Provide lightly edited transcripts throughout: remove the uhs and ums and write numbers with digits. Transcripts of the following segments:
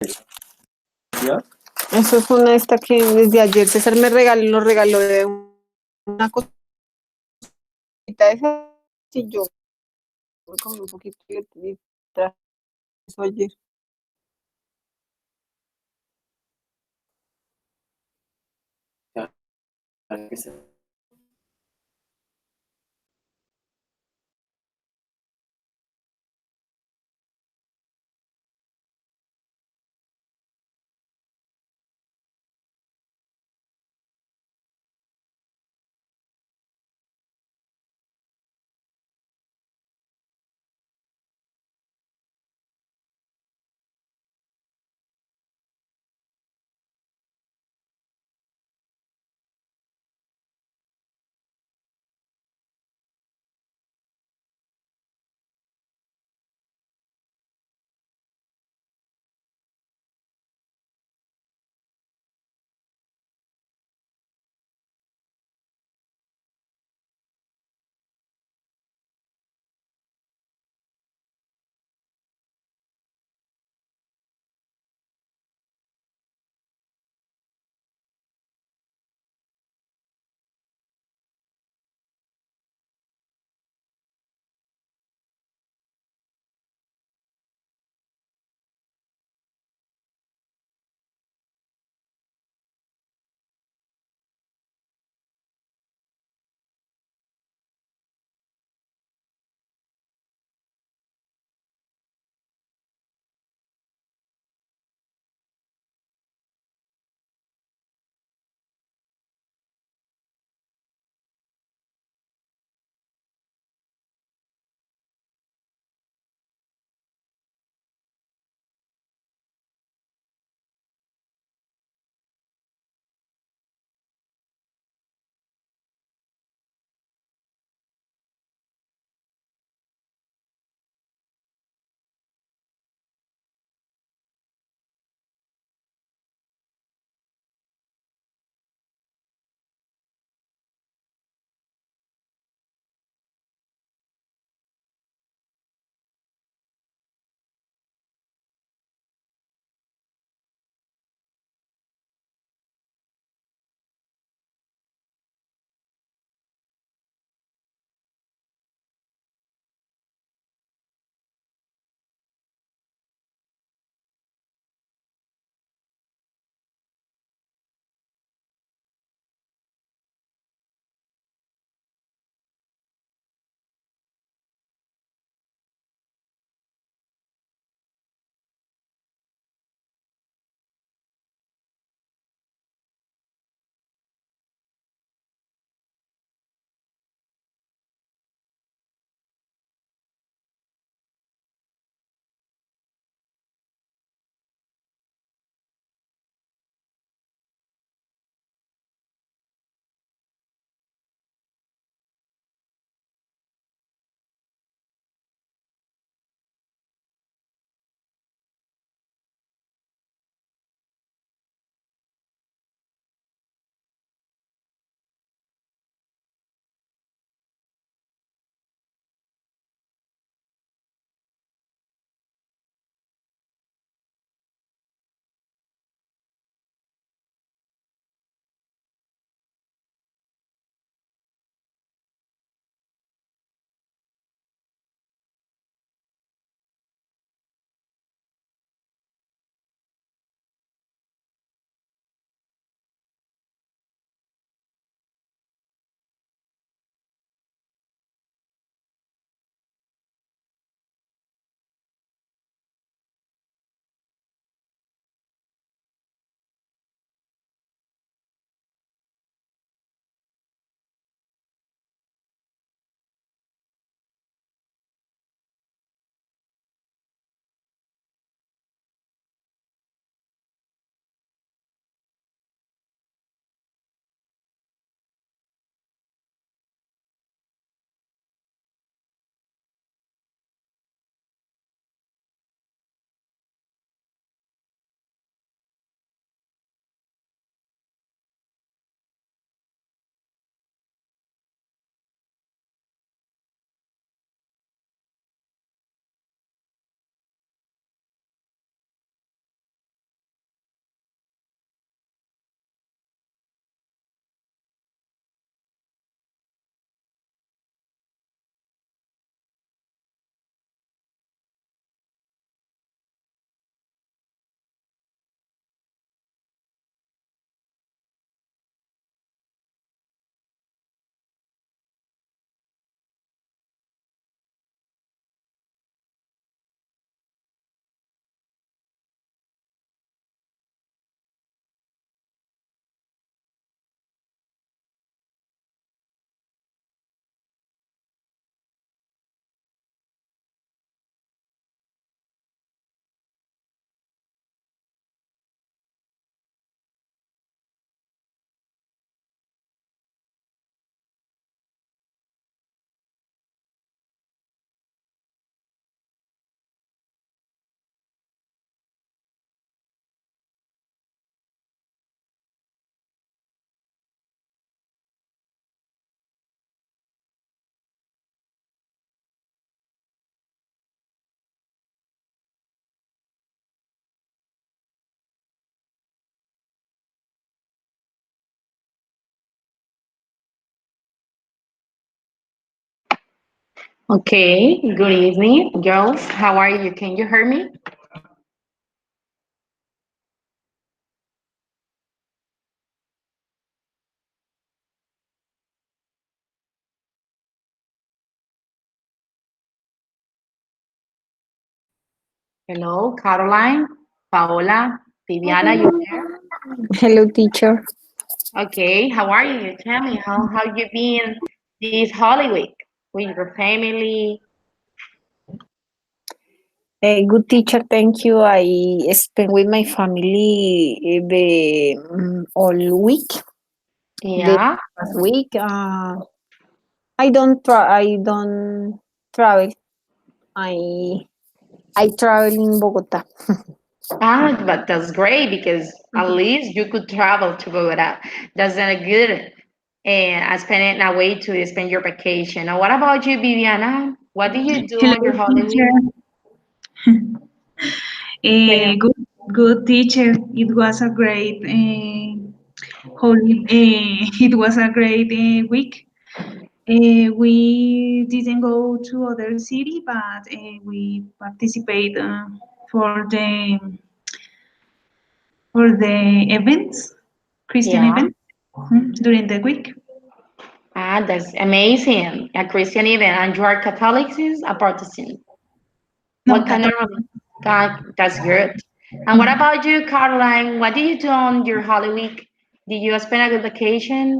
¿Ya? Eso es una esta que desde ayer César me regaló, lo regaló de una cosita de esa y yo me comí un poquito y traje eso ayer. Ya, Okay, good evening, girls. How are you? Can you hear me? Hello, Caroline, Paola, Viviana, you there? Hello, teacher. Okay, how are you? Tell me how you been this Holy Week with your family? Good teacher, thank you. I spent with my family the all week, the Yeah. past week. I don't travel. I I travel in Bogota. Ah, but that's great because at least you could travel to Bogota. That's a good spending a way to spend your vacation. Now, what about you, Viviana? What did you do Hello, on your teacher. holiday? Yeah. Good teacher. It was a great it was a great week. We didn't go to other city, but we participate for the events, Christian Yeah. events during the week. Ah, that's amazing. A Christian event, and you are Catholic, a Protestant. No, What kind of Catholic. God? That's good. And what about you, Caroline? What did you do on your Holy Week? Did you spend a good vacation?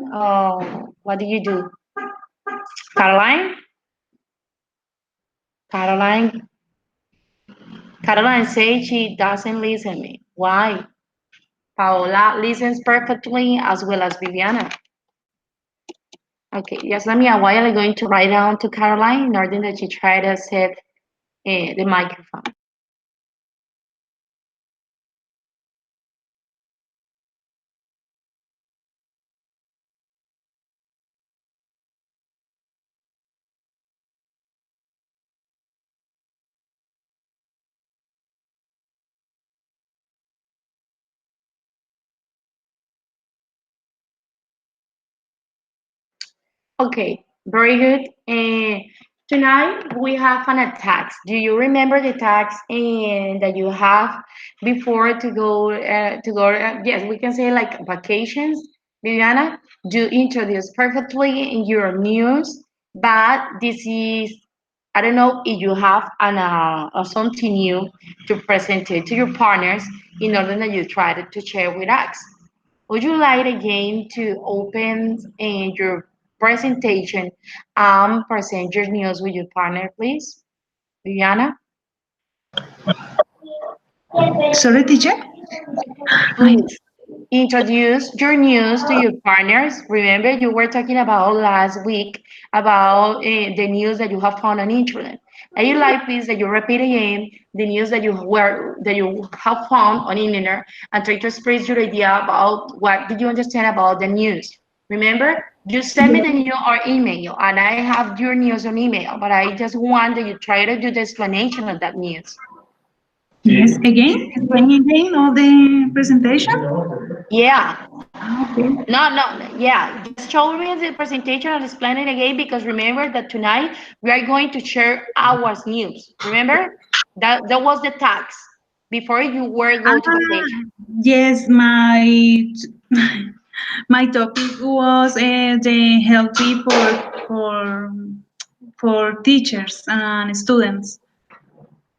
What did you do, Caroline? Caroline, Caroline says she doesn't listen me. Why? Paola listens perfectly as well as Viviana. Okay, just let me a while. I'm going to write down to Caroline in order that she try to set the microphone. Okay, very good. Tonight we have an tax. Do you remember the tax that you have before to go yes, we can say like vacations. Viviana, you introduced perfectly in your news, but this is I don't know if you have something new to present it to your partners in order that you try to share with us. Would you like again to open your presentation and present your news with your partner, please? Viviana, Sorry, teacher. I, please introduce your news to your partners. Remember, you were talking about last week about the news that you have found on internet. I would like, please, that you repeat again the news that you have found on internet and try to express your idea about what did you understand about the news. Remember, you send me the news or email, and I have your news on email, but I just want that you try to do the explanation of that news. yes, again, explain again all the presentation. Yeah, Okay. yeah. Just show me the presentation and explain it again because remember that tonight we are going to share our news. Remember that was the tax before you were go to Ah, vacation. yes, my my topic was the healthy for teachers and students.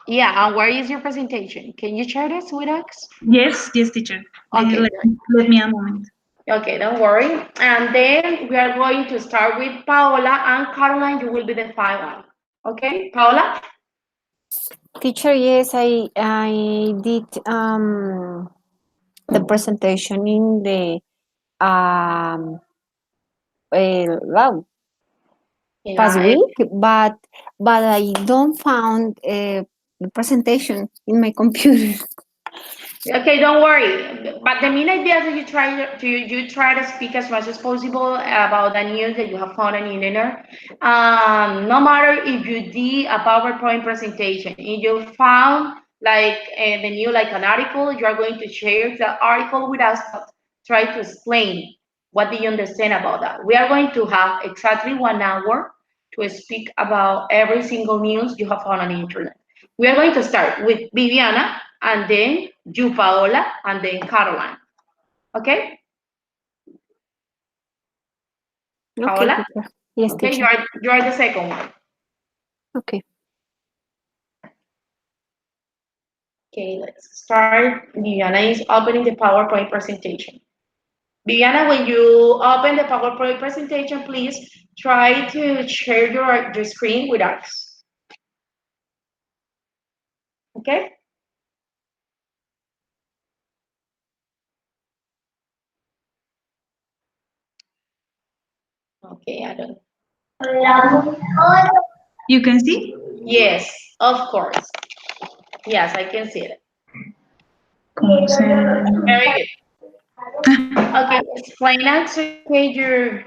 Yeah, and where is your presentation? Can you share this with us? Yes, teacher. Okay, Let me a moment. okay, don't worry. And then we are going to start with Paola and Caroline. You will be the final. Okay, Paola. Teacher, yes, I did the presentation in the well, past Yeah, week, but I don't found the presentation in my computer. okay, don't worry. But the main idea is that you try to speak as much as possible about the news that you have found on the internet. No matter if you did a PowerPoint presentation, if you found like the new like an article, you are going to share the article with us. Try to explain what do you understand about that. We are going to have exactly 1 hour to speak about every single news you have found on the internet. We are going to start with Viviana, and then you, Paola, and then Caroline. Okay? Okay, Paola? teacher. Yes, Okay, teacher. you are the second one. Okay. Okay, let's start. Viviana is opening the PowerPoint presentation. Viviana, when you open the PowerPoint presentation, please try to share your screen with us. Okay? Okay, I don't. You can see? Yes, of course. Yes, I can see it. ¿Cómo se llama? Very good. Okay, explain us, okay, your.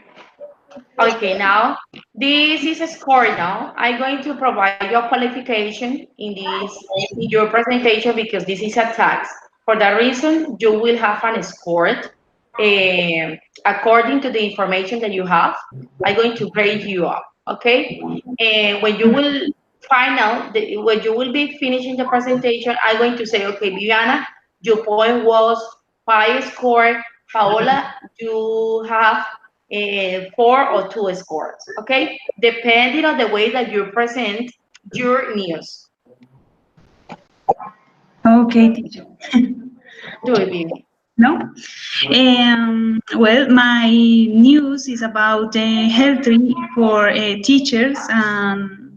Okay, now this is a score now. I'm going to provide your qualification in your presentation because this is a task. For that reason, you will have an score according to the information that you have. I'm going to grade you up, okay? And when you will when you will be finishing the presentation, I'm going to say, okay, Viviana, your point was 5 score. Paola, you have 4 or 2 scores, okay? Depending on the way that you present your news. Okay, teacher. Do it, Vivi. No? Well, my news is about health for teachers and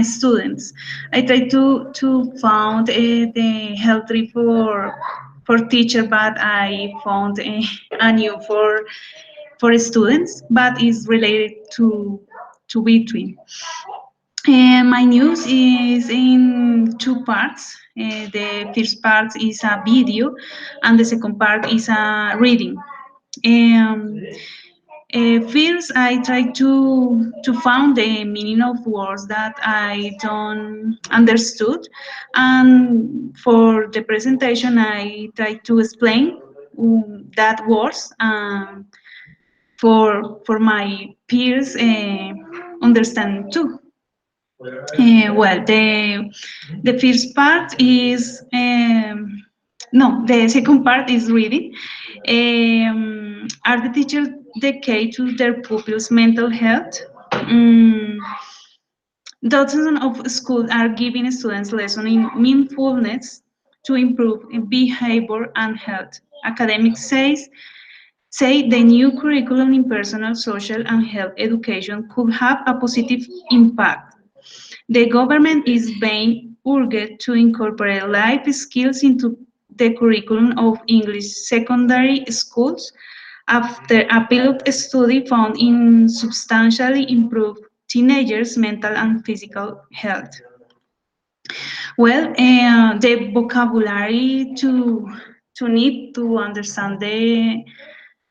students. I try to found the health for teacher, but I found a new for students, but is related to between. My news is in two parts. The first part is a video, and the second part is a reading. Um, First, I try to find the meaning of words that I don't understood, and for the presentation, I try to explain that words for my peers understand too. Well, the first part is no, the second part is reading. Are the teachers dedicated to their pupils' mental health? Dozens of schools are giving students lessons in mindfulness to improve behavior and health. Academics say the new curriculum in personal, social, and health education could have a positive impact. The government is being urged to incorporate life skills into the curriculum of English secondary schools after a pilot study found in substantially improved teenagers' mental and physical health. Well, the vocabulary to need to understand the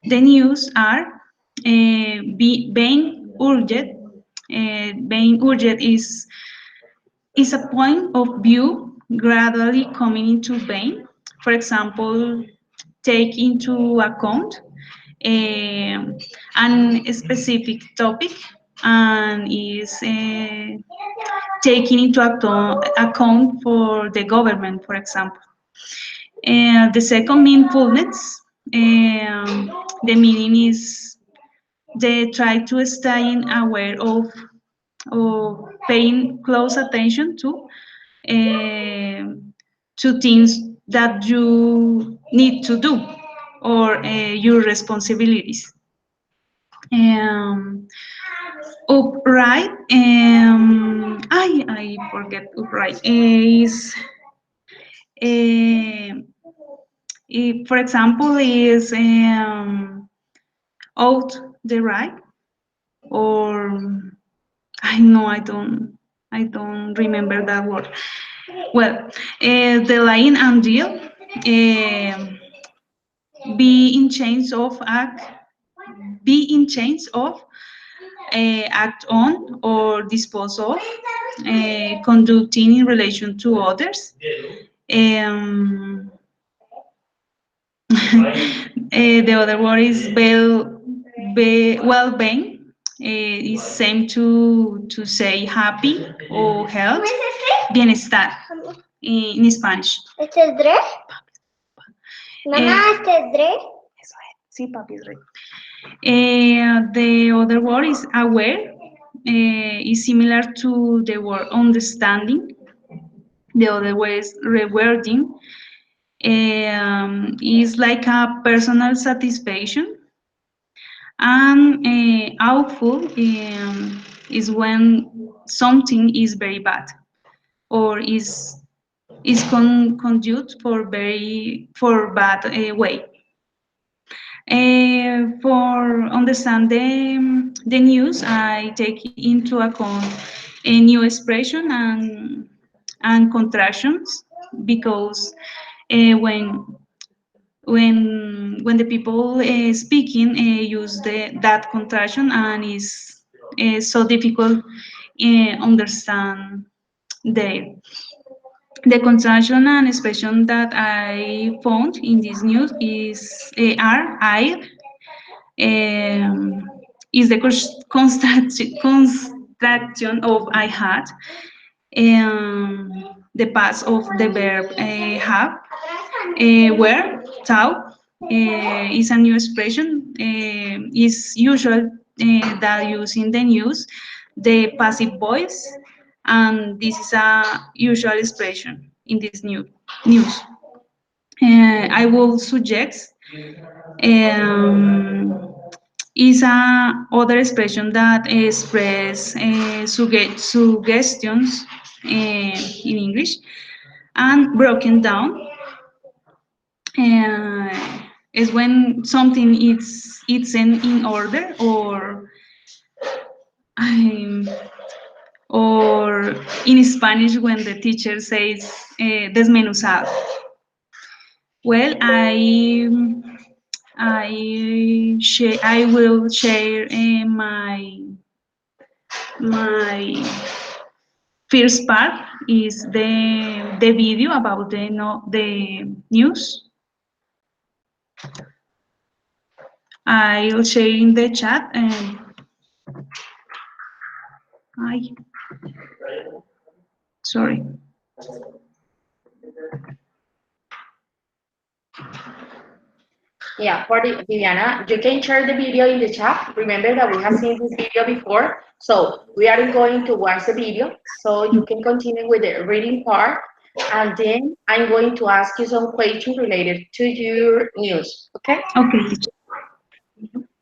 news are being urged. Being urged is a point of view gradually coming into being. For example, take into account an specific topic and is taking into account for the government, for example. The second mindfulness, the meaning is they try to stay aware of paying close attention to things that you need to do or your responsibilities. Um, Upright, I forget upright is for example is out the right or I don't remember that word. Well, the line and deal, be in chains of act, be in chains of act on or dispose of, conducting in relation to others. Um, the other word is well-being, is same to say happy or health, bienestar in Spanish. ¿Este es Dre? Mamá, Eh, ¿este es Dre? Eso es. Sí, papi, es rey. The other word is aware. Is similar to the word understanding. The other way is rewarding. Is like a personal satisfaction. And awful is when something is very bad or is conducted for bad way. For understand the news, I take into account a new expression and contractions because when when the people speaking use that contraction and is so difficult understand their the contraction and expression that I found in this news is are I is the construction of I had, the past of the verb have, where, tau, is a new expression, is usual that used in the news, the passive voice, and this is a usual expression in this news. I will suggest um, is a other expression that express suggestions in English and broken down is when something it's in order um, or in Spanish when the teacher says desmenuzado. Well, I will share my first part is the video about the no, the news. I'll share in the chat and I sorry. Yeah, for the Viviana, you can share the video in the chat. Remember that we have seen this video before, so we are going to watch the video, so you can continue with the reading part, and then I'm going to ask you some questions related to your news. Okay? Okay, teacher.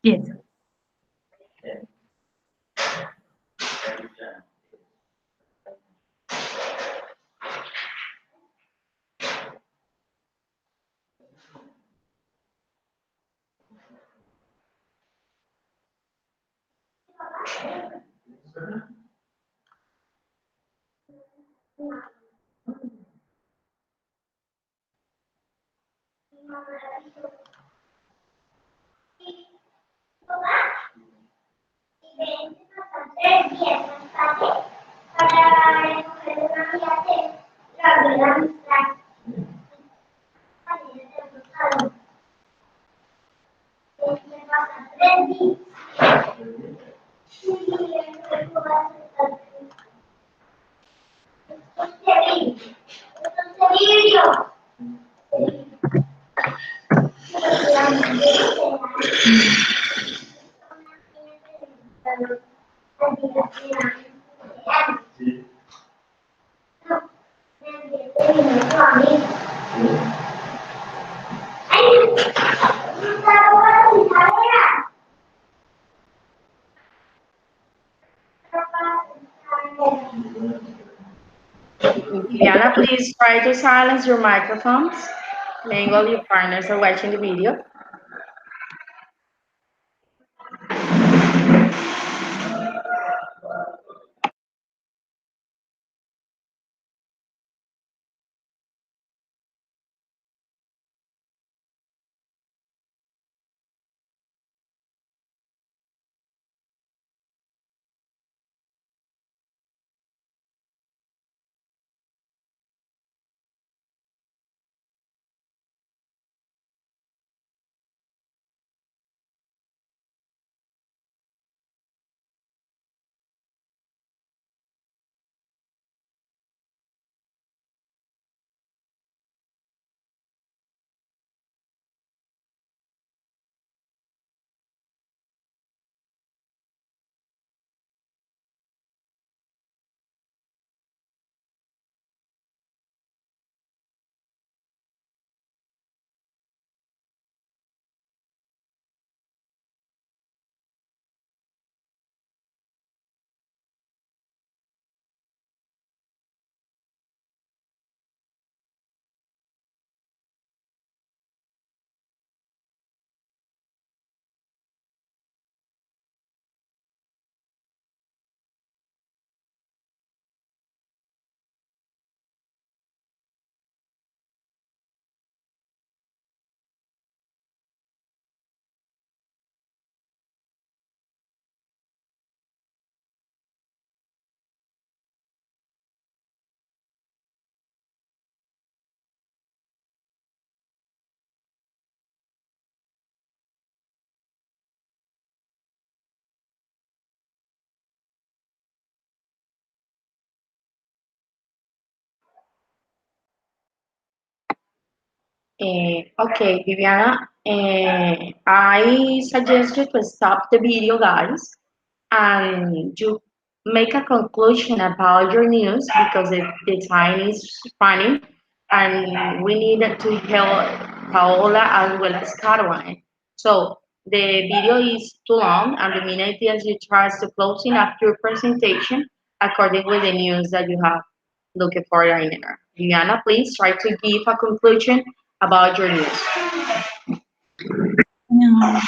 Yes. Viviana, please try to silence your microphones. Many of your partners are watching the video. Okay, Viviana, I suggest you to stop the video, guys, and you make a conclusion about your news because the time is running and we need to help Paola as well as Caroline. So the video is too long and the main idea is you try to closing up your presentation according with the news that you have looking for right there. Viviana, please try to give a conclusion about your news. Um,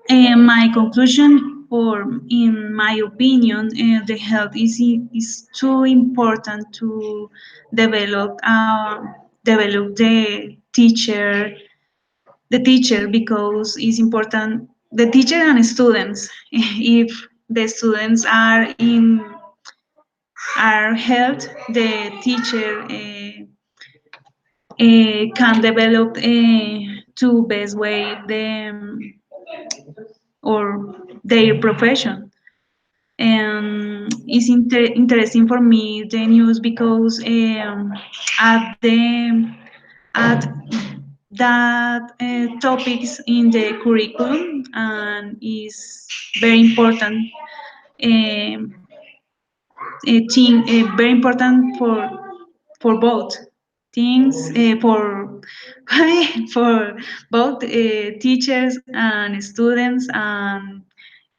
and my conclusion, or in my opinion, the health is too important to develop develop the teacher because it's important the teacher and students. If the students are health, the teacher can develop to best way them or their profession. And it's interesting for me the news because at the at that topics in the curriculum and is very important um, thing very important for both things for for both teachers and students uh,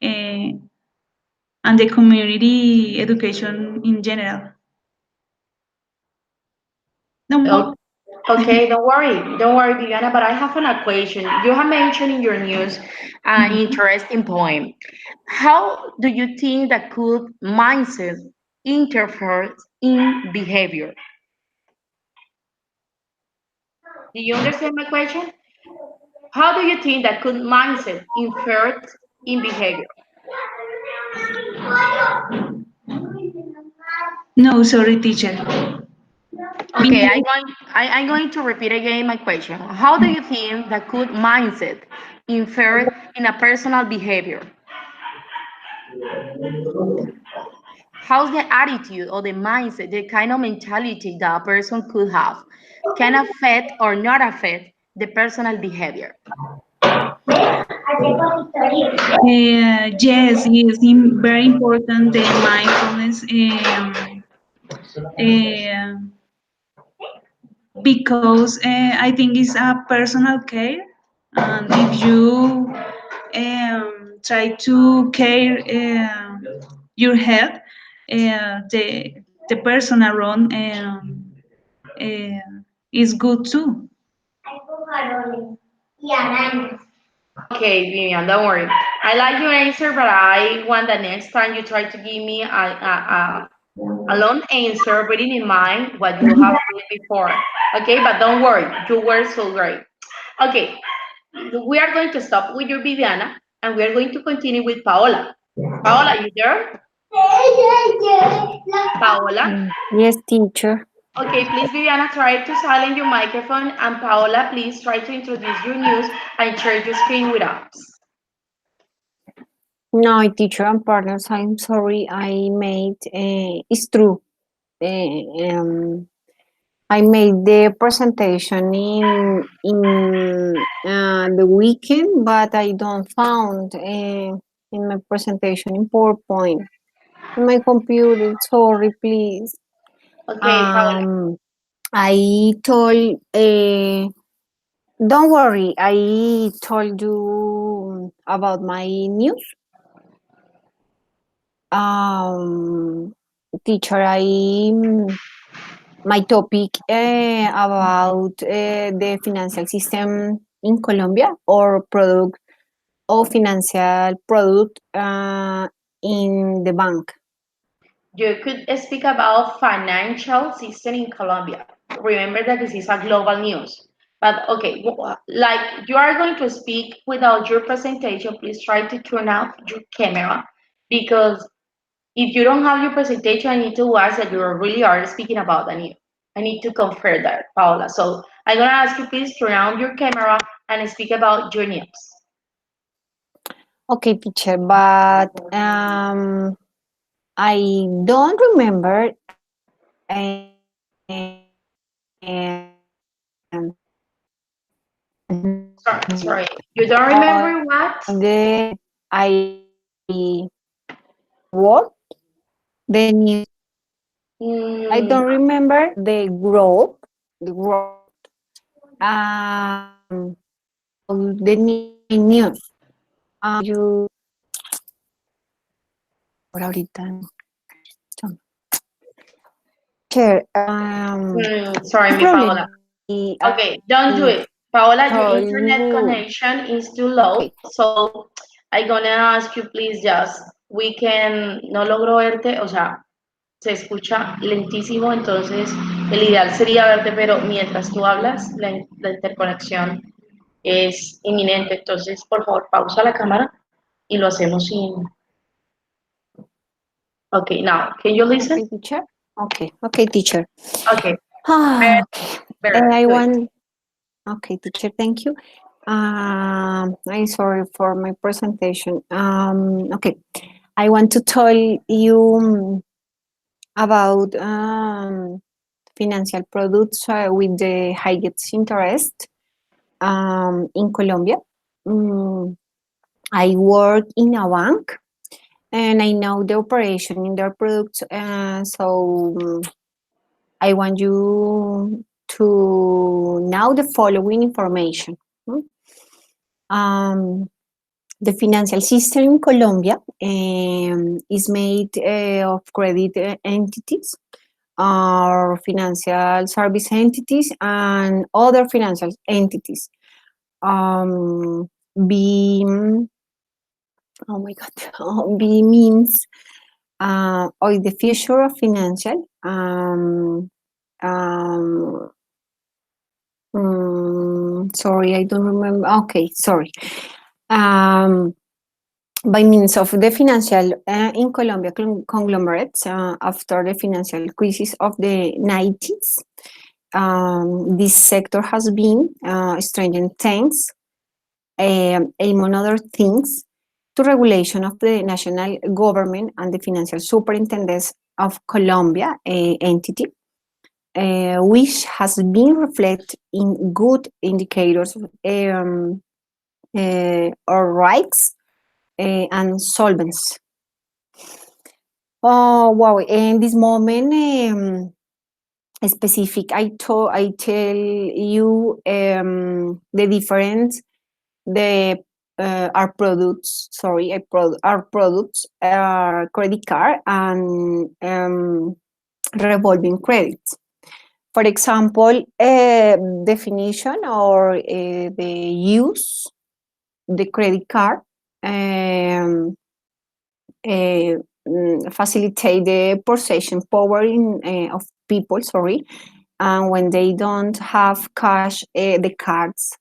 and the community education in general. No Oh, more. okay, don't worry, Viviana, but I have an equation. You have mentioned in your news an Mhm. interesting point. How do you think that could mindset interfere in behavior? Do you understand my question? How do you think that could mindset interfere in behavior? No, sorry, teacher. Okay, Behavior. I'm going to repeat again my question. How do you think that could mindset infer in a personal behavior? How's the attitude or the mindset, the kind of mentality that a person could have can affect or not affect the personal behavior? Yes, it's very important the mindfulness uh, because I think it's a personal care, and if you try to care your health, the person around is good too. Okay, Vivian, don't worry. I like your answer, but I want the next time you try to give me a long answer, bearing in mind what you have done before. Okay, but don't worry, you were so great. Okay, we are going to stop with your Viviana and we are going to continue with Paola. Paola, you there? Paola? Yes, teacher. Okay, please, Viviana, try to silence your microphone and Paola, please try to introduce your news and share your screen with us. No, teacher and partners, I'm sorry. I made, it's true. Um, I made the presentation in the weekend, but I don't found in my presentation in PowerPoint in my computer. Sorry, please. Okay, Paola. I told. Don't worry. I told you about my news. Um, Teacher, my topic about the financial system in Colombia or product or financial product in the bank. You could speak about financial system in Colombia. Remember that this is a global news. But okay, like you are going to speak without your presentation, please try to turn off your camera because if you don't have your presentation, I need to ask that you really are speaking about the news. I need to confirm that, Paola. So I'm gonna ask you please turn on your camera and speak about your news. Okay, teacher, but I don't remember. Um, Sorry. You don't remember what? I what the new I Mm, don't remember the growth, the growth. The news. You por ahorita. Sure. sorry, No mi Paola. problem. Okay, don't do it. Paola, your Told internet you. connection is too low, Okay. so I'm gonna ask you please just, we can, no logro verte, o sea, se escucha lentísimo, entonces el ideal sería verte, pero mientras tú hablas, la interconexión es inminente, entonces por favor pausa la cámara y lo hacemos sin... Okay, now, can you listen? Okay, teacher. Okay, teacher. Okay, better, Okay. better, I do it. want. Okay, teacher. Thank you. I'm sorry for my presentation. Okay, I want to tell you about financial products with the highest interest in Colombia. Mm, I work in a bank and I know the operation in their products. So I want you to know the following information. Mm. Um, the financial system in Colombia is made of credit entities, or financial service entities, and other financial entities. Um, B, oh my God, B means or the future of financial. Um, Sorry, I don't remember. Okay, sorry. Um, by means of the financial in Colombia conglomerates after the financial crisis of the 90s, this sector has been strengthened thanks, among other things, to regulation of the national government and the financial superintendence of Colombia entity, which has been reflected in good indicators or rights and solvency. Oh wow! In this moment, specific, I tell you the difference. The our products. Sorry, our products are credit card and revolving credits. For example, definition or the use the credit card um, facilitate the purchasing power of people. Sorry, and when they don't have cash, the cards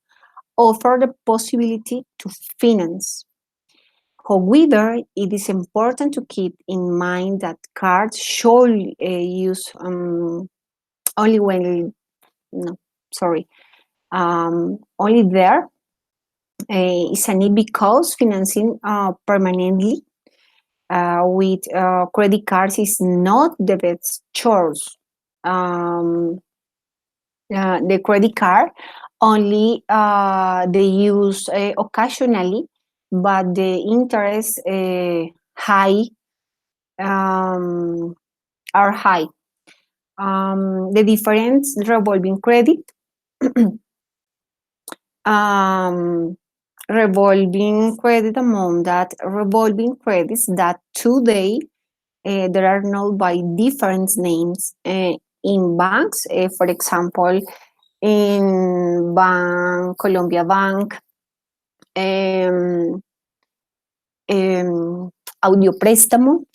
offer the possibility to finance. However, it is important to keep in mind that cards should use only when no, sorry, only there is a need because financing permanently with credit cards is not the best choice. Um, the credit card only they use occasionally, but the interest high um, are high. The difference revolving credit. um, Revolving credit amount that revolving credits that today there are known by different names in banks. For example, in Bank Colombia Bank, um, Audio Préstamo,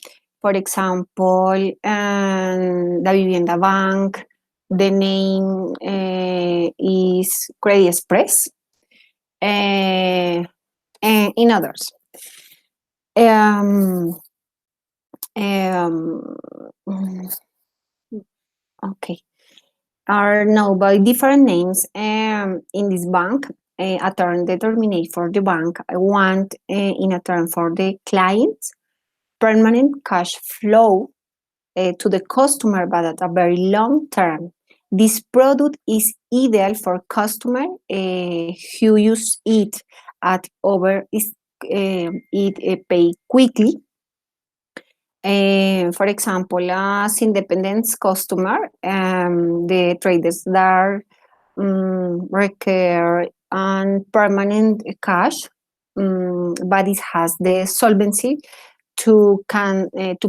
for example, Da Vivienda Bank. The name is Credit Express, and in others. Um, um, okay, are known by different names in this bank. A term determined for the bank, want in a term for the client, permanent cash flow to the customer, but at a very long term. This product is ideal for customers who use it at over it pay quickly. For example, as independent customer, the traders that require permanent cash, but it has the solvency to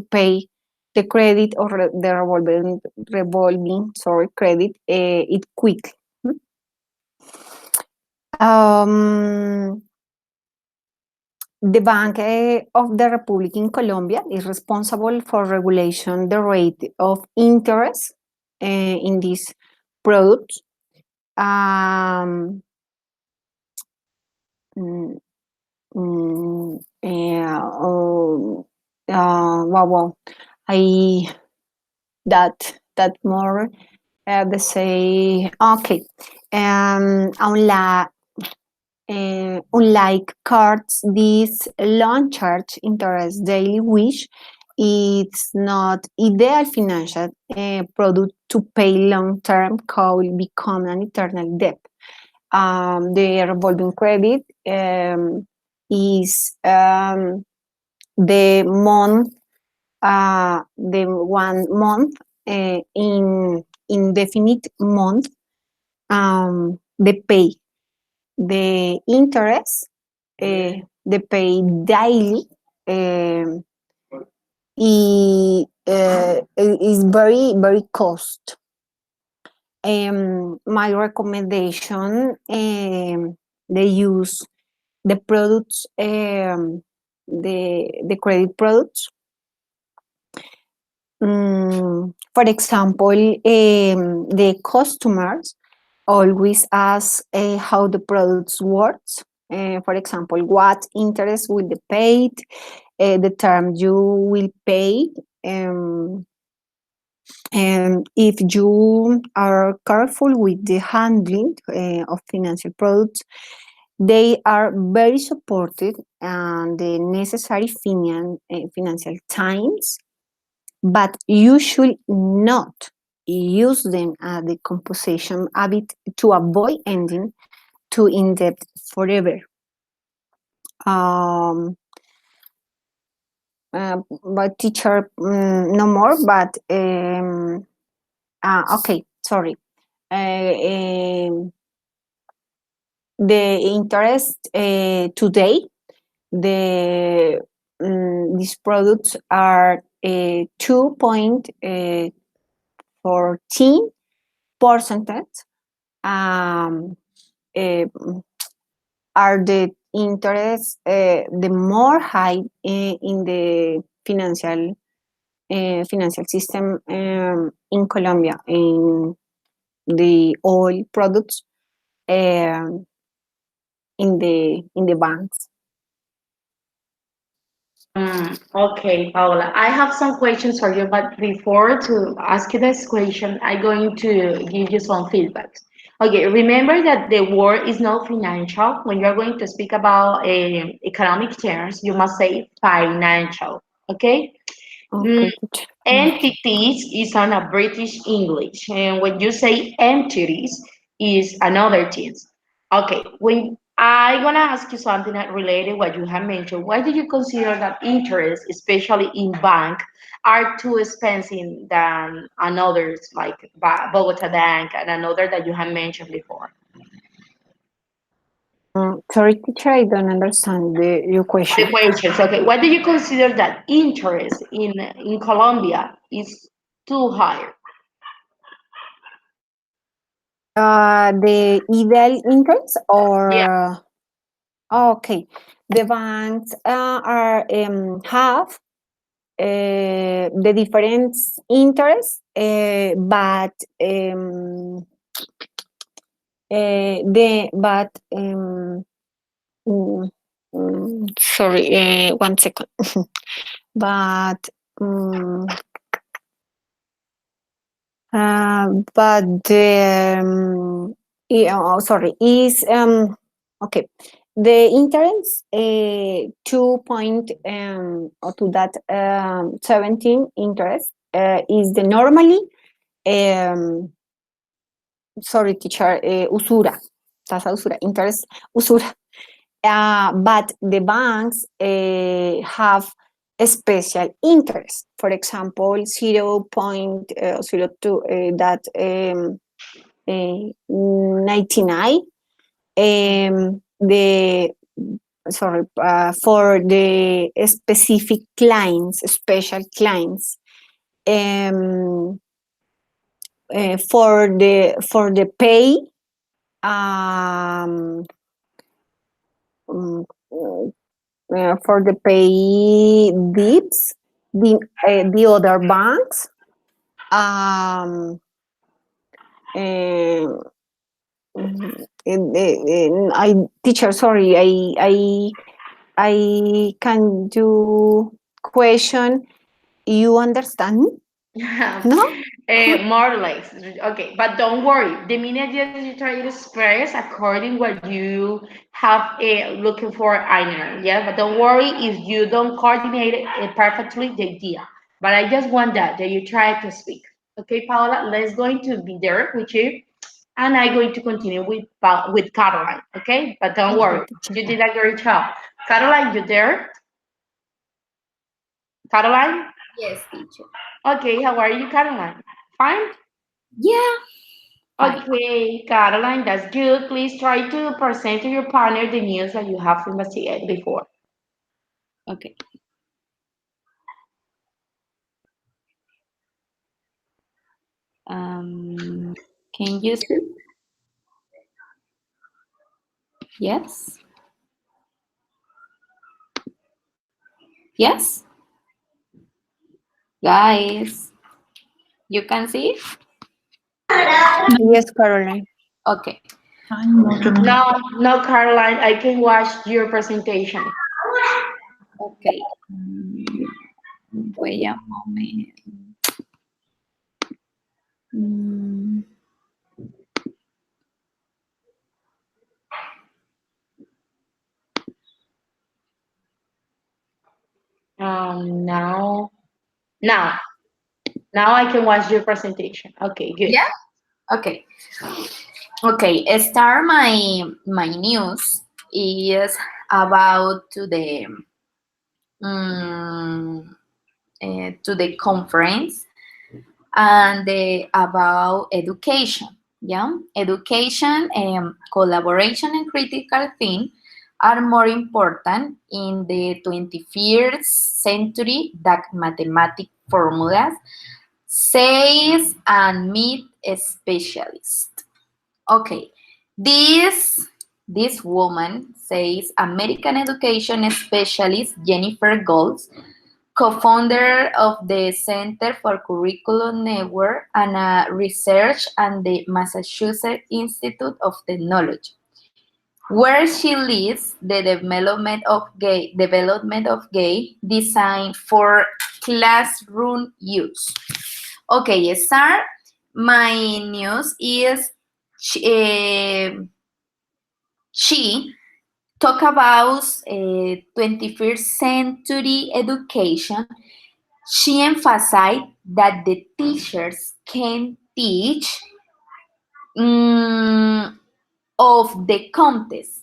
pay the credit or the revolving credit it quickly. The Bank of the Republic in Colombia is responsible for regulation the rate of interest in this product. Wow, I that more they say okay. Unlike cards, this loan charge interest daily, which it's not ideal financial product to pay long-term could become an eternal debt. The revolving credit is the month, the 1 month in indefinite month, the pay. The interest, the pay daily, is very, very cost. My recommendation, they use the products, the credit products. For example, the customers always ask how the products works. For example, what interest will be paid, the term you will pay, and if you are careful with the handling of financial products, they are very supported and the necessary financial times, but you should not use them as the composition habit to avoid ending to in debt forever. But teacher, no more, but okay, sorry. The interest today, these products are 2.14%. Are the interest the more high in the financial system in Colombia, in the oil products, in the banks. Okay, Paola, I have some questions for you, but before to ask you this question, I'm going to give you some feedback. Okay, remember that the word is not financial. When you're going to speak about economic terms, you must say financial. Okay? Okay, teacher. Entities is on a British English, and when you say entities is another things. Okay, when I wanna ask you something that related what you have mentioned, why do you consider that interest, especially in bank, are too expensive than another's like Bogota Bank and another that you have mentioned before? Sorry, teacher, I don't understand your question. The questions, okay. Why do you consider that interest in Colombia is too high? The ideal interest Yeah. or okay, the banks are have the different interests, but mm, sorry, 1 second, but um, sorry, is okay. The interest 2 point or to that 17 interest is the normally um, sorry, teacher, usura, tasa de usura, interest, usura. But the banks have a special interest. For example, 0.02 that 99 the sorry for the specific clients, special clients. For the pay for the pay dips, the other banks, I teacher, sorry, I can do question. You understand me? No? More or less. Okay, but don't worry. The minute that you try to express according what you have looking for, I know. Yeah, but don't worry if you don't coordinate it perfectly the idea. But I just want that you try to speak. Okay, Paola, let's going to be there with you, and I'm going to continue with Caroline. Okay, but don't Okay, worry, teacher. you did a great job. Caroline, you there? Caroline? Yes, teacher. Okay, how are you, Caroline? Fine? Yeah. Fine. Okay, Caroline, that's good. Please try to present to your partner the news that you have investigated before. Okay. Can you see? Yes. Yes. Guys, you can see? Yes, Caroline. Okay. Ay, no, yo no. No, no, Caroline, I can watch your presentation. Okay. Wait a moment. Mm, Now, now, now I can watch your presentation. Okay, good. yeah. Okay. Okay. Start my news is about um, to the conference and about education. Yeah, education, collaboration, and critical thinking are more important in the 21st century than mathematic formulas, says and meet specialist. Okay, this woman says American education specialist Jennifer Golds, co-founder of the Center for Curriculum Network and research at the Massachusetts Institute of Technology, where she leads the development of gay design for classroom use. Okay, start. My news is she talk about 21st century education. She emphasized that the teachers can teach of the context.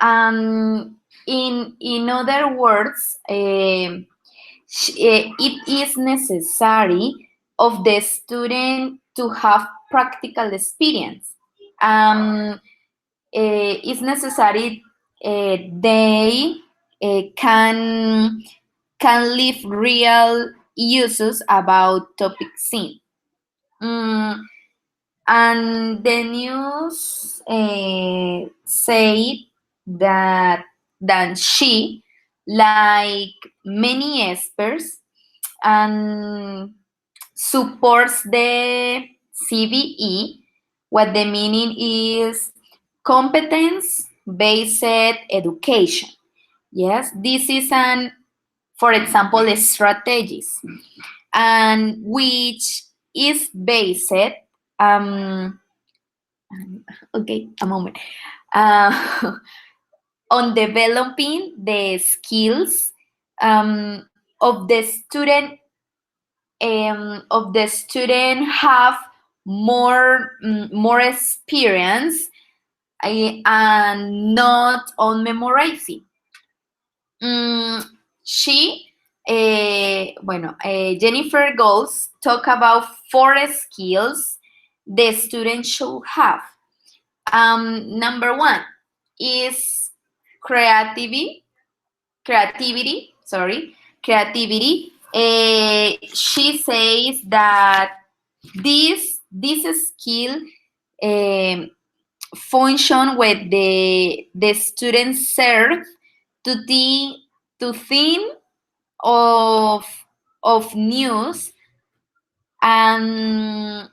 In other words, it is necessary of the student to have practical experience. It's necessary they can live real uses about topic seen. Mm, and the news said that she, like many experts, and supports the CBE. What the meaning is competence-based education. Yes, this is for example, strategies, and which is based, um, okay, a moment, on developing the skills of the student have more experience and not on memorizing. She, Jennifer Goals talk about 4 skills the student should have. Number 1 is creativity. Creativity. She says that this skill um, function with the students serve to think of news, and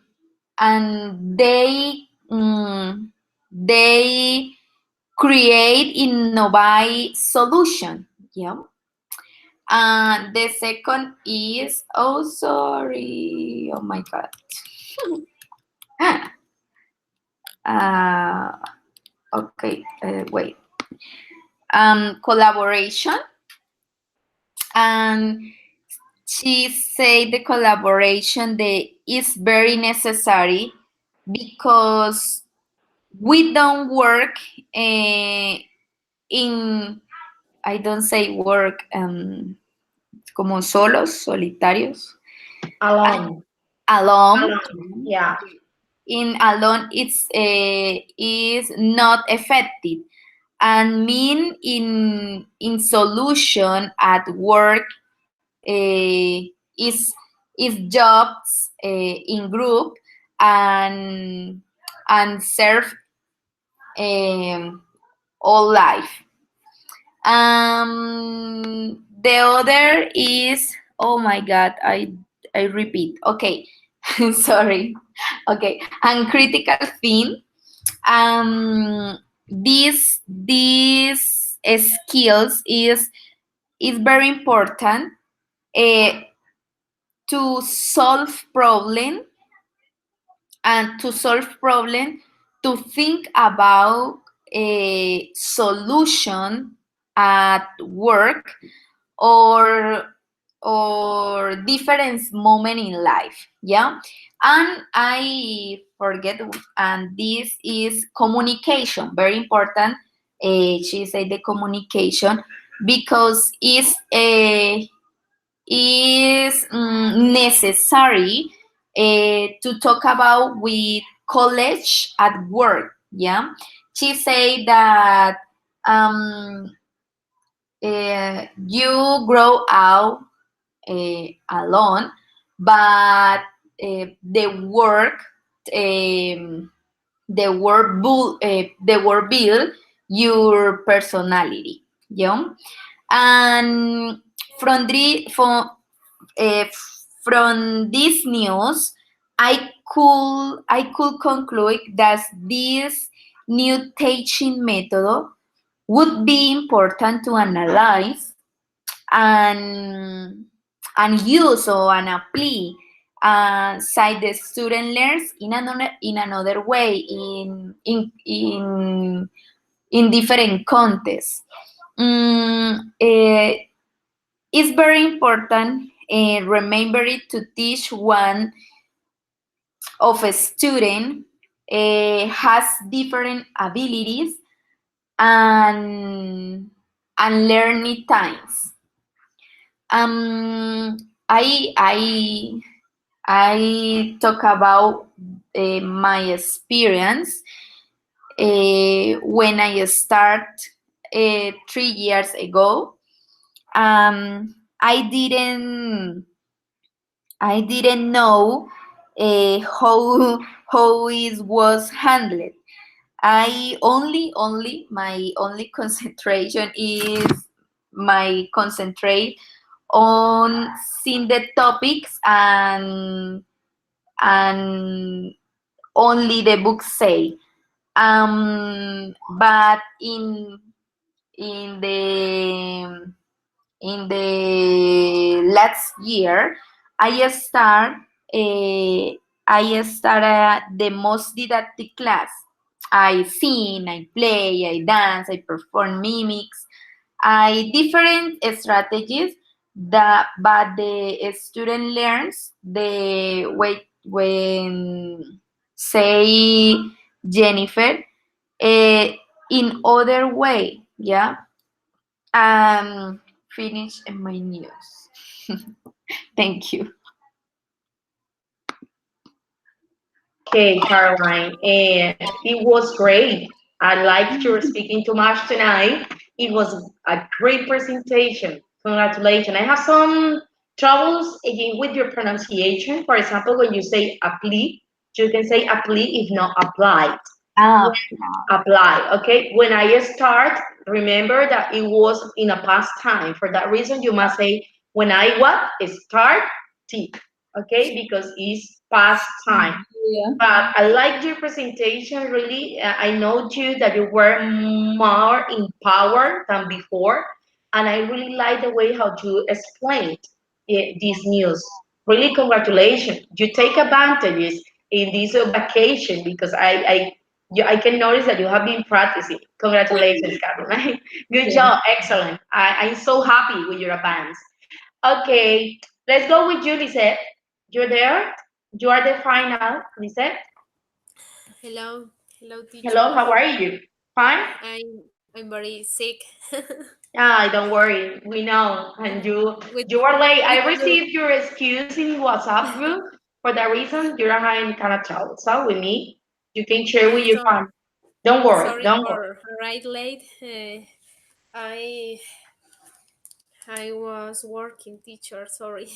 they create innovate solution. Yeah. And the second is, oh sorry, oh my god. Okay, wait. Collaboration. And she said the collaboration is very necessary because we don't work in, I don't say work, como solitarios. Alone. Alone. Yeah. In alone, it's is not effective, and mean in solution at work is jobs in group and serve all life. The other is, oh my god, I repeat. Okay, sorry. Okay, and critical thing. These skills is very important uh, to solve problem to think about a solution at work or different moment in life. Yeah. And I forget, and this is communication, very important. She said the communication because is necessary to talk about with college at work. Yeah. She said that you grow out alone, but the work build your personality. Yeah. And uh, from this news, I could conclude that this new teaching method would be important to analyze and use or and apply, so the student learns in another way in different contexts. It's very important. Remember it to teach one of a student has different abilities and learning times. I talk about my experience when I start 3 years ago. I didn't know how it was handled. My only concentration is my concentrate on seeing the topics and only the book say. But in the in the last year, I start the most didactic class. I sing, I play, I dance, I perform mimics, I different strategies but the student learns the way say Jennifer, in other way, yeah. Finish my news. Thank you. Okay, Caroline, it was great. I liked your speaking too much tonight. It was a great presentation. Congratulations. I have some troubles again with your pronunciation. For example, when you say apply, you can say apply if not applied. Ah, Apply. Okay. When I start, remember that it was in a past time. For that reason, you must say when I what start T. Okay, because it's past time. yeah. But I liked your presentation really. I know you that you were more empowered than before, and I really like the way how you explained this news. Really, congratulations! You take advantages in this vacation because I can notice that you have been practicing. Congratulations, Caroline. Good Yeah. job, excellent. I'm so happy with your advance. Okay, let's go with you, Lisette. You're there. You are the final, Lisette. Hello, hello, Hello, teacher. how are you? Fine? I'm very sick. Ah, don't worry. We know. And you are late. With I flu. received your excuse in WhatsApp group. For that reason, you're having kind of trouble. So with me, you can share with your So fun. Don't worry. sorry Don't worry. for arrive late. I I was working, teacher. Sorry.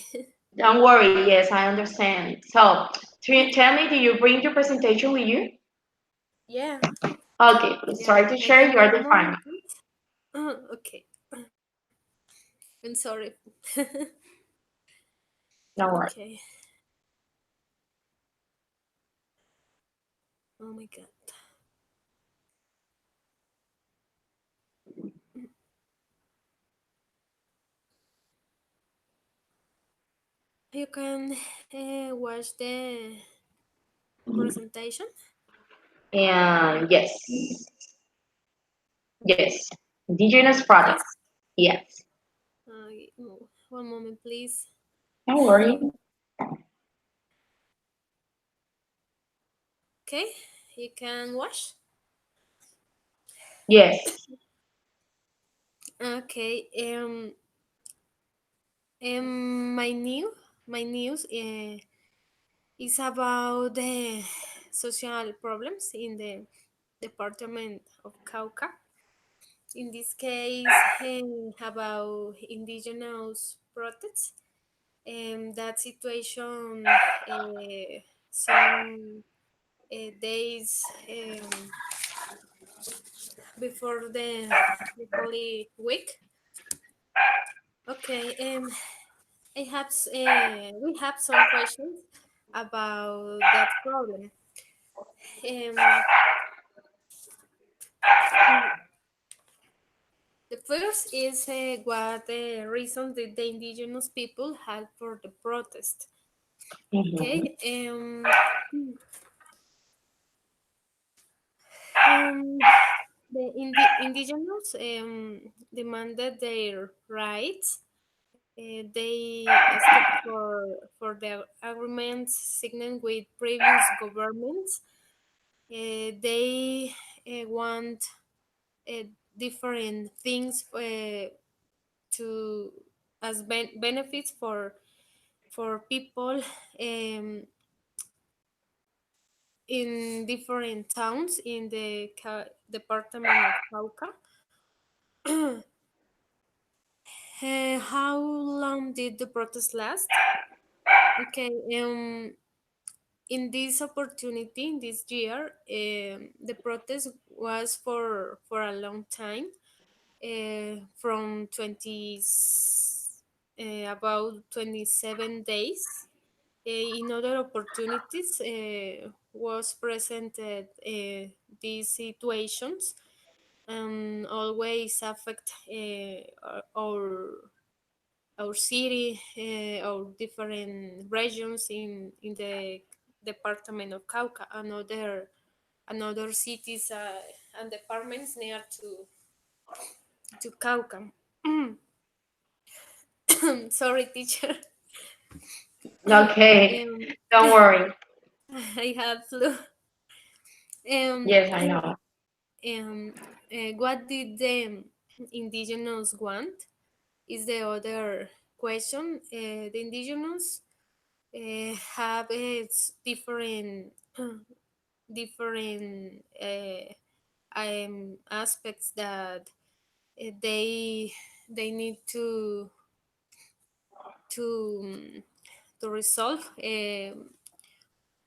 Don't worry. Yes, I understand. So tell me, do you bring your presentation with you? Yeah, Okay, please yeah. try to I share. have You are one the final. moment, please. Okay. I'm sorry. Don't worry. Okay. Oh my God. You can watch the presentation. And yes, yes. Indigenous products. Yes. Yes. One moment, please. Don't worry. Okay. You can watch. Yes. Okay. My news is about the social problems in the department of Cauca. In this case, about indigenous protests. That situation, some days before the Holy Week. Okay. We have some questions about that problem. Um, the first is what reason did the indigenous people had for the protest? Mhm. Okay. Um, the indigenous demanded their rights. They asked for the agreements signed with previous governments. They want uh, different things to as benefits for people um, in different towns in the department of Cauca. How long did the protest last? Okay, in this opportunity, in this year, the protest was for a long time, from 20, about 27 days. In other opportunities, was presented these situations and always affect our city, our different regions in the department of Cauca and other cities and departments near to Cauca. Sorry, teacher. Okay. um, Don't worry. I have flu. Yes, I And know. um, what did the indigenous want? Is the other question. The indigenous have its different different aspects that they need to to resolve.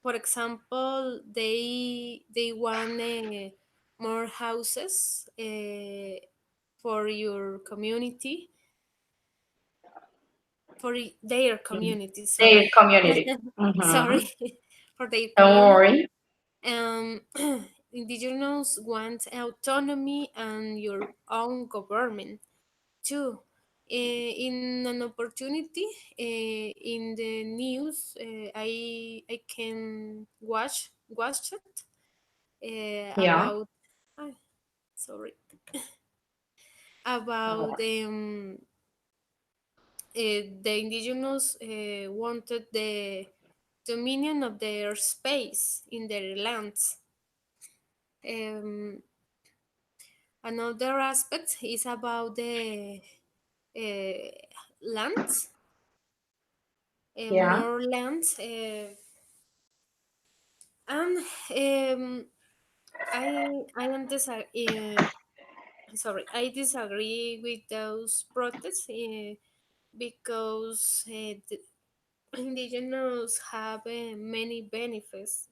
For example, they want more houses for your community, for their Mm. community. Their Sorry, community. Mm-hmm. sorry, for their Don't community. worry. Um, indigenous want autonomy and your own government too. In an opportunity in the news, I can watch it Yeah. about ah, sorry, Don't about worry. the indigenous wanted the dominion of their space in their lands. Um, Another aspect is about the uh, lands, Yeah. more lands, and I am sorry, I disagree with those protests because the indigenous have many benefits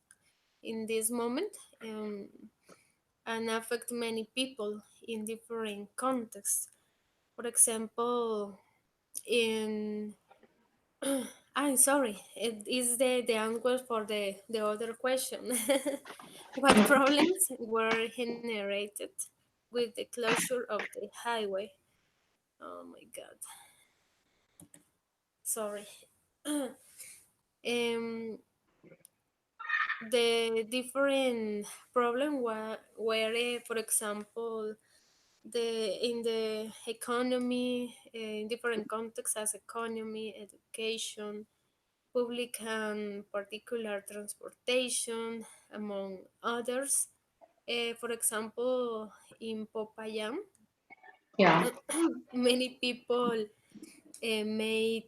in this moment, and affect many people in different contexts. For example, in I'm sorry, it is the answer for the other question. What problems were generated with the closure of the highway? Oh my god, sorry. The different problem were for example, in the economy, in different contexts as economy, education, public and particular transportation, among others. For example, in Popayán, Yeah. many people made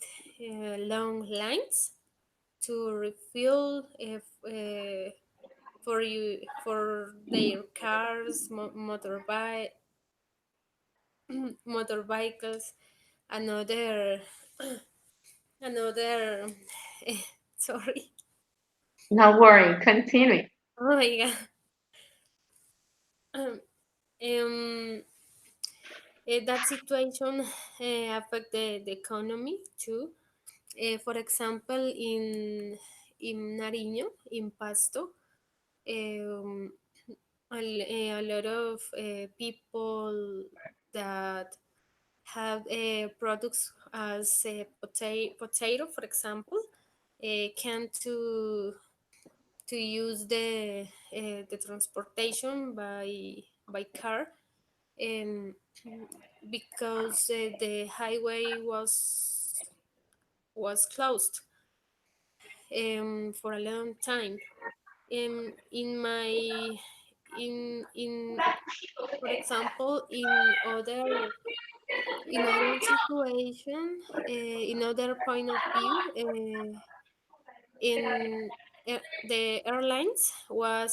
long lines to refuel for their cars, motorbikes, another another. Sorry. Don't worry. Continue. Oh my god. Um, that situation affect the economy too. For example, in Nariño, in Pasto, um, a lot of people that have products as potato, for example, can to use the transportation by car, um, because the highway was closed for a long time. In my in For example, in other situation, in other point of view, in the airlines were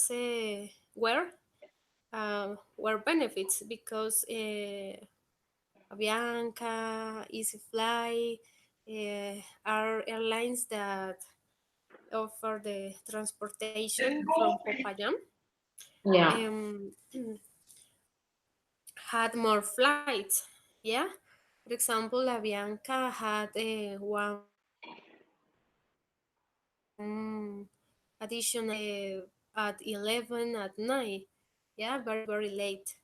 benefits because Avianca, EasyFly are airlines that offer the transportation from Popayán. Yeah. Um, had more flights. Yeah, for example, Avianca had one additional at 11 at night. Yeah, very late.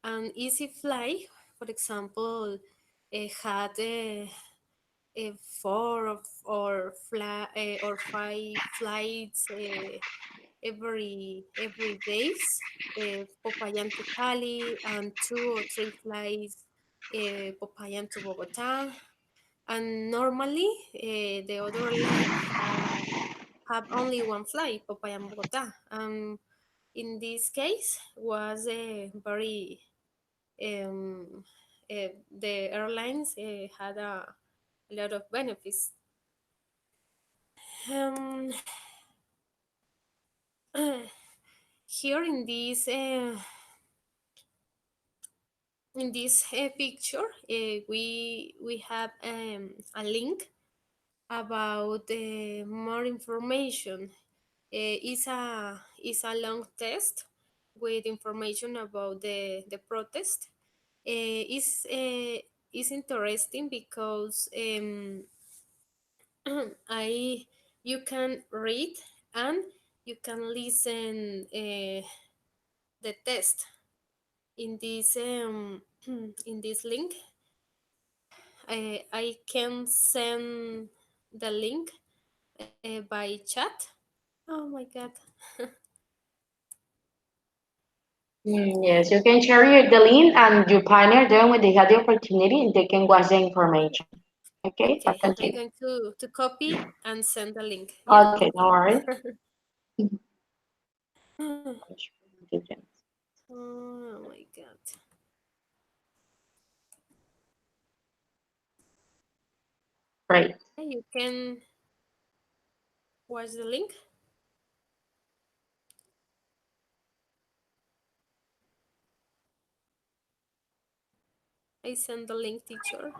And Easy Fly, for example, had four or five flights every days, Popayan to Cali, and two or three flights Popayan to Bogota. And normally the other line have only one flight, Popayán Bogotá. In this case, was very um, the airlines had a lot of benefits. Um, here in this picture, we have a link about more information. Is a long test with information about the protest. Is interesting because I you can read and you can listen the test in this in this link. I can send the link by chat. Oh my god. Yes, you can share the link and your partner then when they have the opportunity, they can watch the information. Okay, Okay, but I'm continue. going to copy and send the link. Yeah. Okay, no worries. Oh my god. Great. Okay, you can watch the link. I send the link, teacher.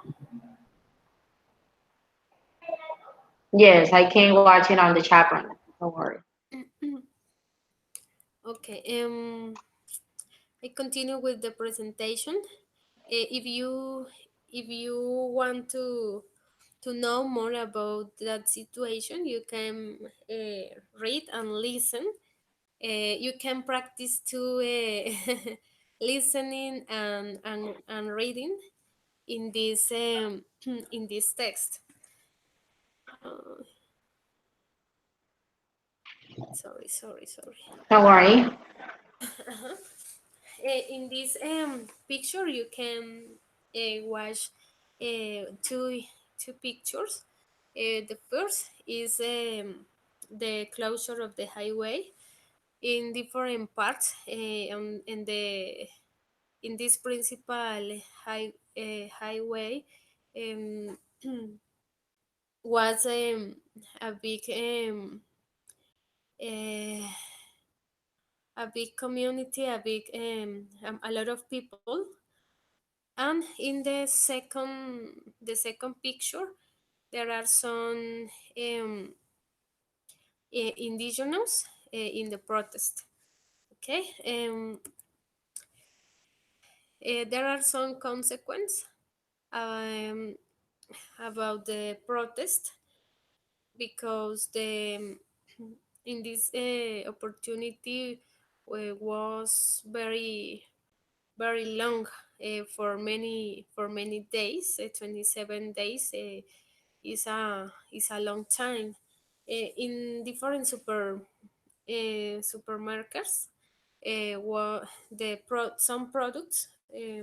Yes, I can watch it on the chat room. Don't worry. Okay. I continue with the presentation. If you want to know more about that situation, you can read and listen. You can practice to listening and reading in this in this text. Uh, sorry. Don't worry. In this picture, you can watch two pictures. The first is the closure of the highway in different parts in this principal highway um, was a big uh, a big community, a lot of people. And in the second picture, there are some indigenous in the protest. Okay, there are some consequences um, about the protest because the in this opportunity was very long for many days. 27 days is a long time. In different supermarkets, some products I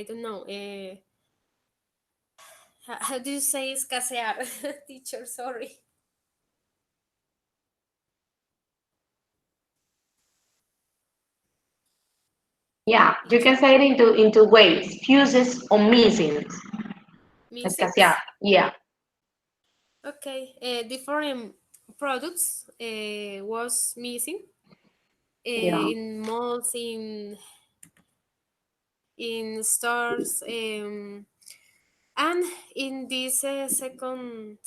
don't know how do you say escasear teacher, sorry. Yeah, you can Teacher, say it into ways, fuses or missings. Escasear. missings. Yeah, Okay, different products was missing yeah, in malls, in stores, and in this second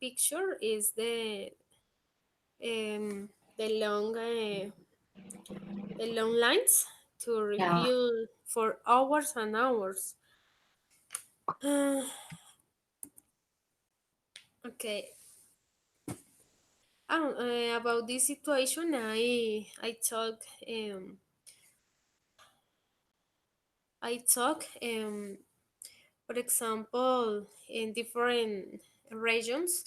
picture is um, the long uh, the long lines to yeah. refill for hours and hours. Uh, okay. About this situation, I talk for example, in different regions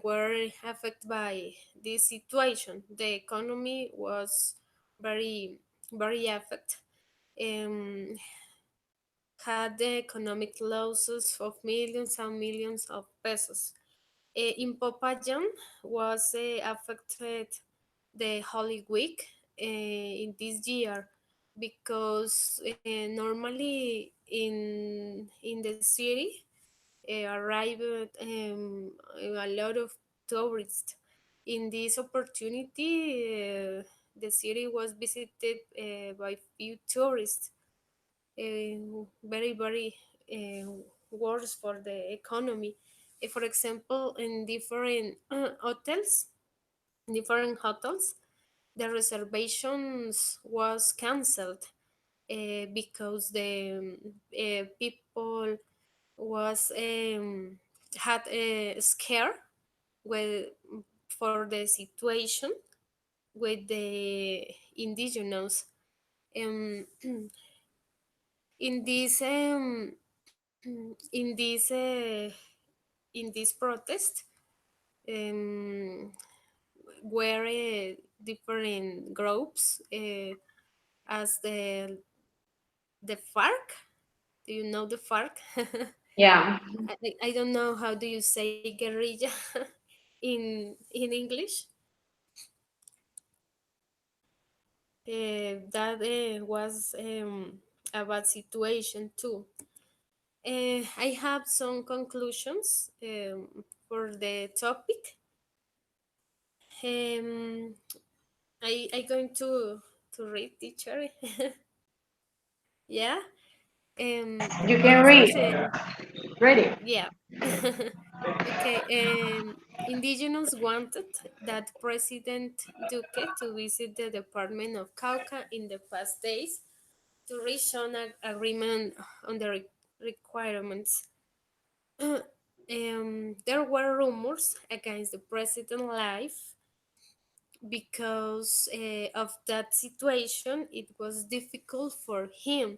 were affected by this situation. The economy was very very affected. Um, had the economic losses of millions and millions of pesos. In Popayan was affected the Holy Week in this year because normally in the city arrived a lot of tourists. In this opportunity, the city was visited by few tourists, very worse for the economy. For example, in different hotels, the reservations was cancelled because the people was had a scare with for the situation with the indigenous. Um, in this in this in this protest um, were different groups as the FARC. Do you know the FARC? Yeah. I don't know how do you say guerrilla in English. That was a bad situation too. I have some conclusions for the topic. Um, I going to read teacher. Yeah. You can First, read. Ready. yeah. Okay. Indigenous wanted that President Duque to visit the Department of Cauca in the past days to reach an agreement on the requirements. There were rumors against the president's life because of that situation. It was difficult for him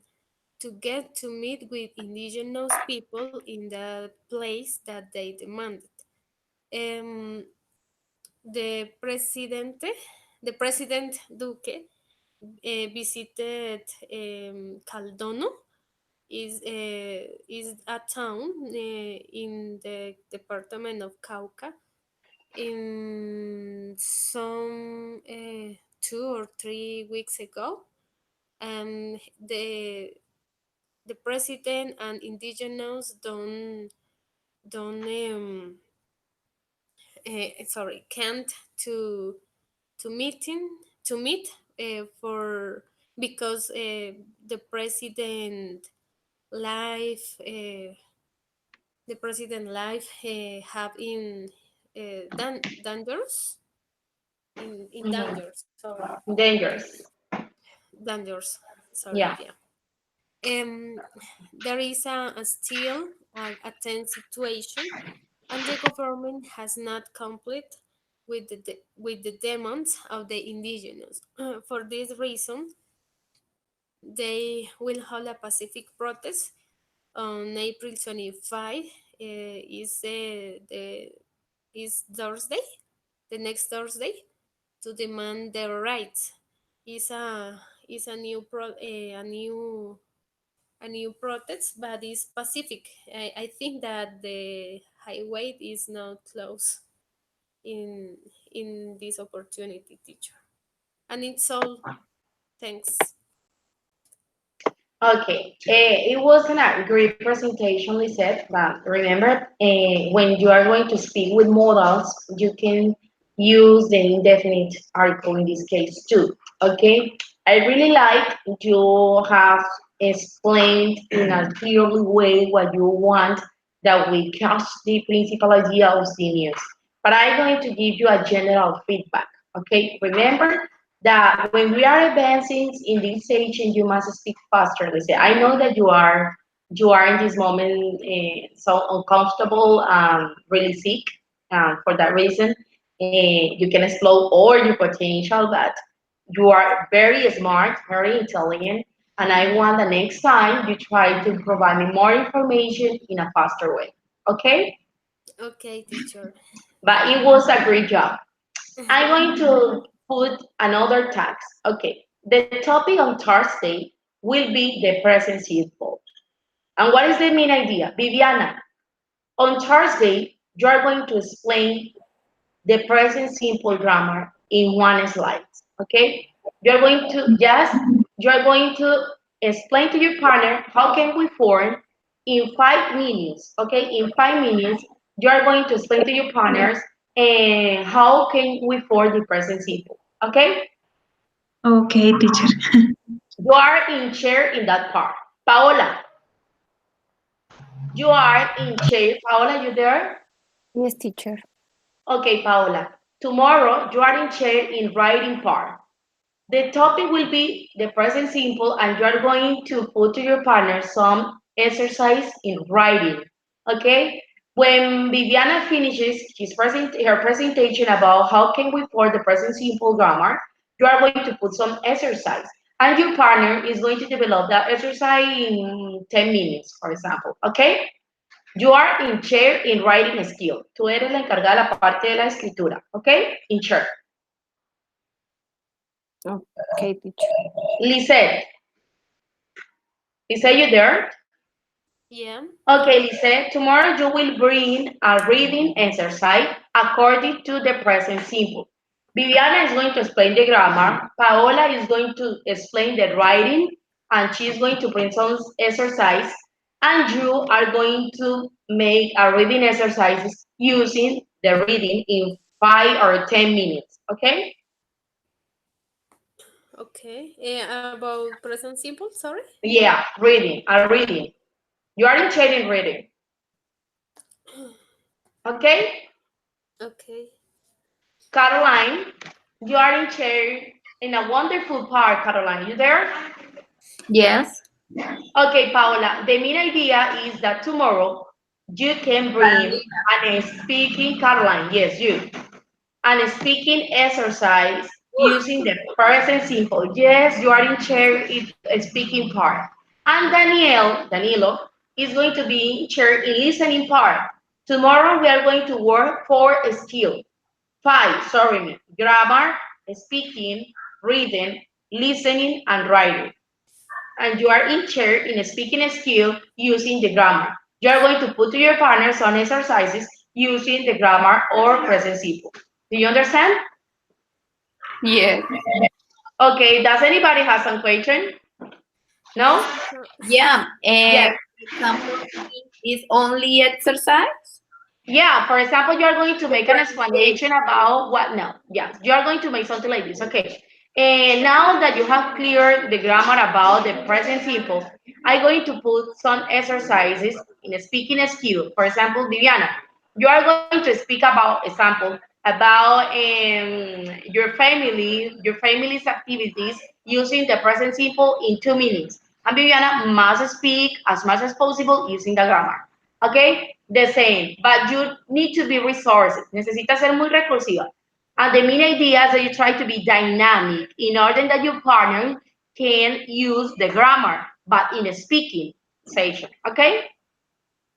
to get to meet with indigenous people in the place that they demanded. Um, the presidente, the president Duque visited Caldono. Is a town in the department of Cauca. In some 2 or 3 weeks ago, the president and indigenous don't sorry can't to meeting to meet for because the president life the president life have in dangers in Mhm. danger, sorry, Dangerous. dangers, sorry, Yeah. yeah. um there is a still a tense situation, and the government has not complete with with the demands of the indigenous. For this reason, they will hold a pacific protest on April 25. The is Thursday, the next Thursday, to demand their rights. Is a new a new protest, but it's pacific. I think that the highway is not close in this opportunity, teacher. And it's all. Thanks. Okay, it wasn't a great presentation, Lisette, but remember, when you are going to speak with modals, you can use the indefinite article in this case too. Okay, I really like you have explained in a clearly way what you want that we catch the principal idea of the news. But I'm going to give you a general feedback. Okay, remember that when we are advancing in this stage and you must speak faster. Let's say I know that you are in this moment so uncomfortable, really sick. For that reason, you can explode all your potential, but you are very smart, very intelligent, and I want the next time you try to provide me more information in a faster way. Okay? Okay, teacher. But it was a great job. I'm going to put another task. Okay, the topic on Thursday will be the present simple. And what is the main idea? Viviana, on Thursday, You are going to explain the present simple grammar in one slide. Okay? You're going to just you're going to explain to your partner how can we form in 5 minutes. Okay, in 5 minutes, you are going to explain to your partners and how can we form the present simple. Okay? Okay, teacher. You are in chair in that part. Paola, you are in chair. Paola, you there? Yes, teacher. Okay, Paola. Tomorrow you are in chair in writing part. The topic will be the present simple, and you are going to put to your partner some exercise in writing. Okay? When Viviana finishes her presentation about how can we form the present simple grammar, you are going to put some exercise. And your partner is going to develop that exercise in 10 minutes, for example. Okay? You are in chair in writing skill. Tú eres la encargada de la parte de la escritura. Okay? In chair. Okay, teacher. Lisette. Lisette, you there? Yeah. Okay, Lisette, tomorrow you will bring a reading exercise according to the present simple. Viviana is going to explain the grammar, Paola is going to explain the writing, and she's going to bring some exercise, and you are going to make a reading exercises using the reading in 5 or 10 minutes, okay? Okay. About present simple, sorry. Yeah, reading, a reading. You are in training reading, okay? Okay. Caroline, you are in chair in a wonderful park, Caroline. You there? Yes. Okay, Paola. The main idea is that tomorrow you can bring Carolina. an speaking, Caroline. Yes, you. And speaking exercise using the present simple. Yes, you are in chair in a speaking part. And Danilo, is going to be in chair in listening part. Tomorrow we are going to work for a skill. 5, grammar, speaking, reading, listening, and writing. And you are in chair in a speaking skill using the grammar. You are going to put to your partner some exercises using the grammar or present simple. Do you understand? Yes. Okay, does anybody have some question? Yes, No? teacher. Yeah. Yes. For example, is only exercise. Yeah, for example, you are going to The make an explanation presentation. about what now. Yes, you are going to make something like this. Okay. And now that you have cleared the grammar about the present simple, I'm going to put some exercises in a speaking skill. For example, Viviana, you are going to speak about example about your family's activities using the present simple in 2 minutes. And Viviana must speak as much as possible using the grammar. Okay, the same, but you need to be resourced. Necesitas ser muy recursiva. And the main idea is that you try to be dynamic in order that your partner can use the grammar, but in a speaking session. Okay,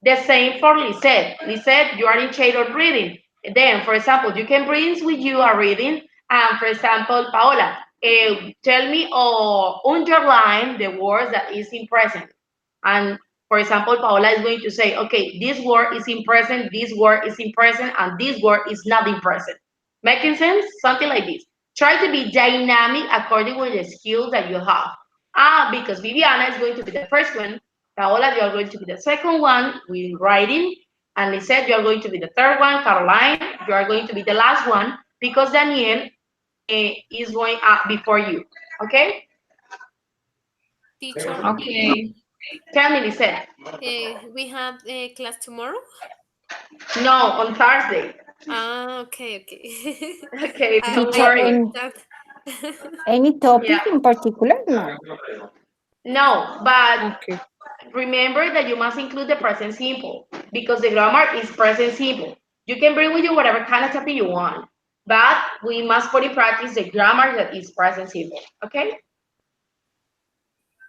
the same for Lisette. Lisette, you are in charge of reading. Then, for example, you can bring with you a reading. And for example, Paola, tell me or underline the words that is in present. And for example, Paola is going to say, okay, this word is in present, this word is in present, and this word is not in present. Making sense? Something like this. Try to be dynamic according with the skills that you have. Because Viviana is going to be the first one, Paola, you are going to be the second one with writing, and Lisette, you are going to be the third one, Caroline, you are going to be the last one, because Daniel is going up before you. Okay? Teacher, Okay. Tell me, Lisette. we have a class tomorrow. No, on Thursday. Okay, okay. Okay, don't I Teacher, worry. understand. any Yeah. topic in particular? No. No, but Okay. remember that you must include the present simple because the grammar is present simple. You can bring with you whatever kind of topic you want, but we must put in practice the grammar that is present simple. Okay?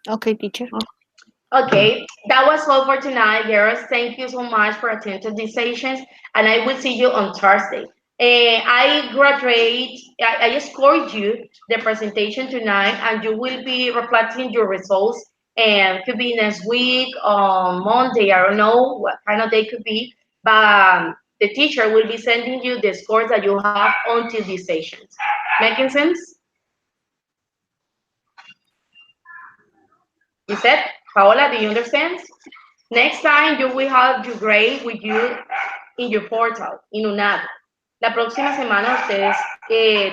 Okay, teacher. Okay, that was all for tonight, girls. Thank you so much for attending these sessions, and I will see you on Thursday. I scored you the presentation tonight, and you will be reflecting your results. And could be next week on Monday. I don't know what kind of day could be, but the teacher will be sending you the scores that you have until these sessions. Making sense? You said, Paola, do you understand? Next time you will have your grade with you in your portal, in un app. La próxima semana ustedes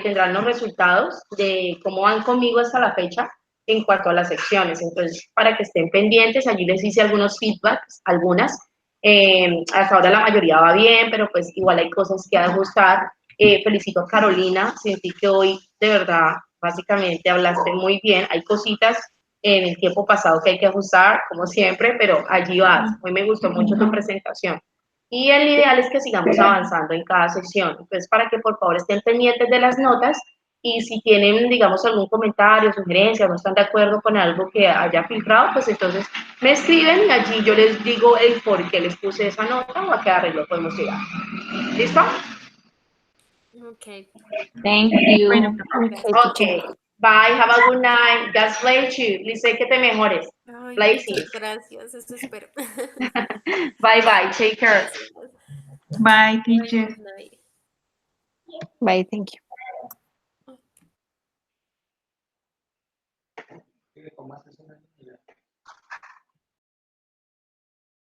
tendrán los resultados de cómo van conmigo hasta la fecha en cuanto a las secciones. Entonces, para que estén pendientes, allí les hice algunos feedbacks, algunas. Hasta ahora la mayoría va bien, pero pues igual hay cosas que ajustar. Felicito a Carolina, sentí que hoy de verdad, básicamente hablaste muy bien. Hay cositas en el tiempo pasado que hay que ajustar, como siempre, pero allí vas. Hoy me gustó mucho tu presentación. Y el ideal es que sigamos avanzando en cada sesión. Entonces, para que por favor estén pendientes de las notas y si tienen, digamos, algún comentario, sugerencia, no están de acuerdo con algo que haya filtrado, pues entonces me escriben y allí yo les digo el por qué les puse esa nota o a qué arreglo podemos llegar. ¿Listo? Okay. Thank you. Bueno, Okay, Ok. teacher. Bye. Have a good night. God bless you. Les sé que te mejores. Ay, Blessings. muchas gracias, eso espero. Bye bye. Take care. Gracias. bye, Bye, teacher. good night. Bye, thank you.